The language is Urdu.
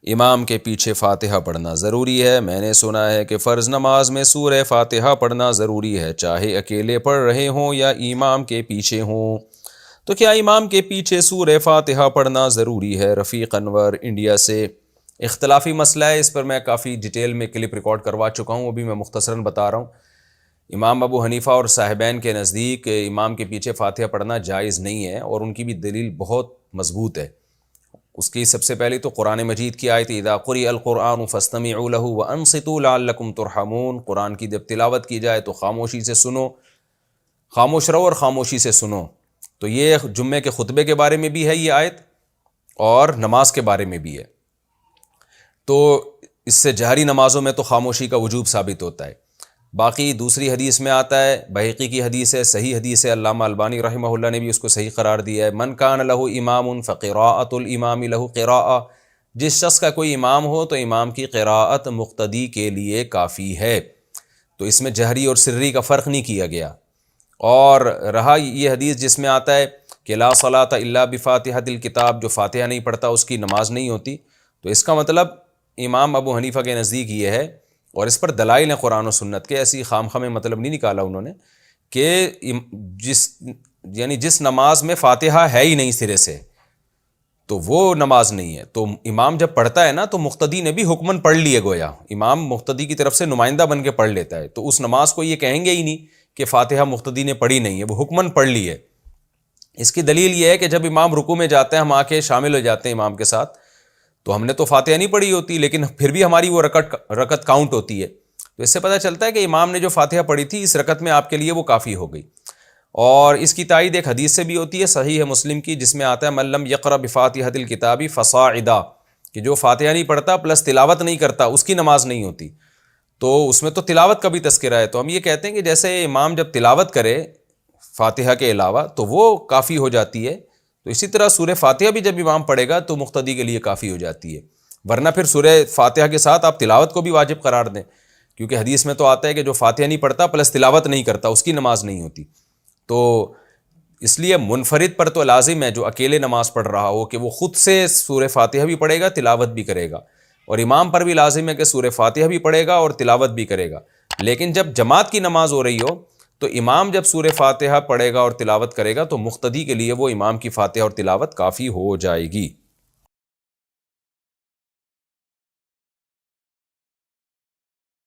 امام کے پیچھے فاتحہ پڑھنا ضروری ہے۔ میں نے سنا ہے کہ فرض نماز میں سورہ فاتحہ پڑھنا ضروری ہے، چاہے اکیلے پڑھ رہے ہوں یا امام کے پیچھے ہوں۔ تو کیا امام کے پیچھے سورہ فاتحہ پڑھنا ضروری ہے؟ رفیق انور انڈیا سے۔ اختلافی مسئلہ ہے، اس پر میں کافی ڈیٹیل میں کلپ ریکارڈ کروا چکا ہوں، وہ بھی میں مختصراً بتا رہا ہوں۔ امام ابو حنیفہ اور صاحبین کے نزدیک امام کے پیچھے فاتحہ پڑھنا جائز نہیں ہے، اور ان کی بھی دلیل بہت مضبوط ہے۔ اس کی سب سے پہلے تو قرآن مجید کی آیت اذا قرئ القرآن فاستمعوا له وانصتوا لعلکم ترحمون، قرآن کی جب تلاوت کی جائے تو خاموشی سے سنو، خاموش رہو اور خاموشی سے سنو۔ تو یہ جمعے کے خطبے کے بارے میں بھی ہے یہ آیت، اور نماز کے بارے میں بھی ہے۔ تو اس سے جہری نمازوں میں تو خاموشی کا وجوب ثابت ہوتا ہے۔ باقی دوسری حدیث میں آتا ہے، بحقی کی حدیث ہے، صحیح حدیث ہے، علامہ البانی رحمہ اللہ نے بھی اس کو صحیح قرار دیا ہے، من کان لہ امام فقراءۃ الامام لہ قراءۃ، جس شخص کا کوئی امام ہو تو امام کی قراءت مقتدی کے لیے کافی ہے۔ تو اس میں جہری اور سری کا فرق نہیں کیا گیا۔ اور رہا یہ حدیث جس میں آتا ہے کہ لا صلاۃ الا بفاتحۃ الکتاب، جو فاتحہ نہیں پڑھتا اس کی نماز نہیں ہوتی، تو اس کا مطلب امام ابو حنیفہ کے نزدیک یہ ہے، اور اس پر دلائل ہیں قرآن و سنت کے، ایسی خام خام مطلب نہیں نکالا انہوں نے، کہ جس نماز میں فاتحہ ہے ہی نہیں سرے سے تو وہ نماز نہیں ہے۔ تو امام جب پڑھتا ہے نا تو مقتدی نے بھی حکماً پڑھ لیے، گویا امام مقتدی کی طرف سے نمائندہ بن کے پڑھ لیتا ہے، تو اس نماز کو یہ کہیں گے ہی نہیں کہ فاتحہ مقتدی نے پڑھی نہیں ہے، وہ حکماً پڑھ لی ہے۔ اس کی دلیل یہ ہے کہ جب امام رکوع میں جاتے ہیں، ہم آ کے شامل ہو جاتے ہیں امام کے ساتھ، تو ہم نے تو فاتحہ نہیں پڑھی ہوتی، لیکن پھر بھی ہماری وہ رکعت کاؤنٹ ہوتی ہے۔ تو اس سے پتہ چلتا ہے کہ امام نے جو فاتحہ پڑھی تھی اس رکعت میں آپ کے لیے وہ کافی ہو گئی۔ اور اس کی تائید ایک حدیث سے بھی ہوتی ہے، صحیح ہے مسلم کی، جس میں آتا ہے من لم یقرأ بفاتحۃ الکتاب فصاعدا، کہ جو فاتحہ نہیں پڑھتا پلس تلاوت نہیں کرتا اس کی نماز نہیں ہوتی۔ تو اس میں تو تلاوت کا بھی تذکرہ ہے، تو ہم یہ کہتے ہیں کہ جیسے امام جب تلاوت کرے فاتحہ کے علاوہ تو وہ کافی ہو جاتی ہے، تو اسی طرح سورہ فاتحہ بھی جب امام پڑھے گا تو مقتدی کے لیے کافی ہو جاتی ہے، ورنہ پھر سورہ فاتحہ کے ساتھ آپ تلاوت کو بھی واجب قرار دیں، کیونکہ حدیث میں تو آتا ہے کہ جو فاتحہ نہیں پڑھتا پلس تلاوت نہیں کرتا اس کی نماز نہیں ہوتی۔ تو اس لیے منفرد پر تو لازم ہے جو اکیلے نماز پڑھ رہا ہو کہ وہ خود سے سورہ فاتحہ بھی پڑھے گا، تلاوت بھی کرے گا، اور امام پر بھی لازم ہے کہ سورہ فاتحہ بھی پڑھے گا اور تلاوت بھی کرے گا۔ لیکن جب جماعت کی نماز ہو رہی ہو تو امام جب سورہ فاتحہ پڑھے گا اور تلاوت کرے گا تو مقتدی کے لیے وہ امام کی فاتحہ اور تلاوت کافی ہو جائے گی۔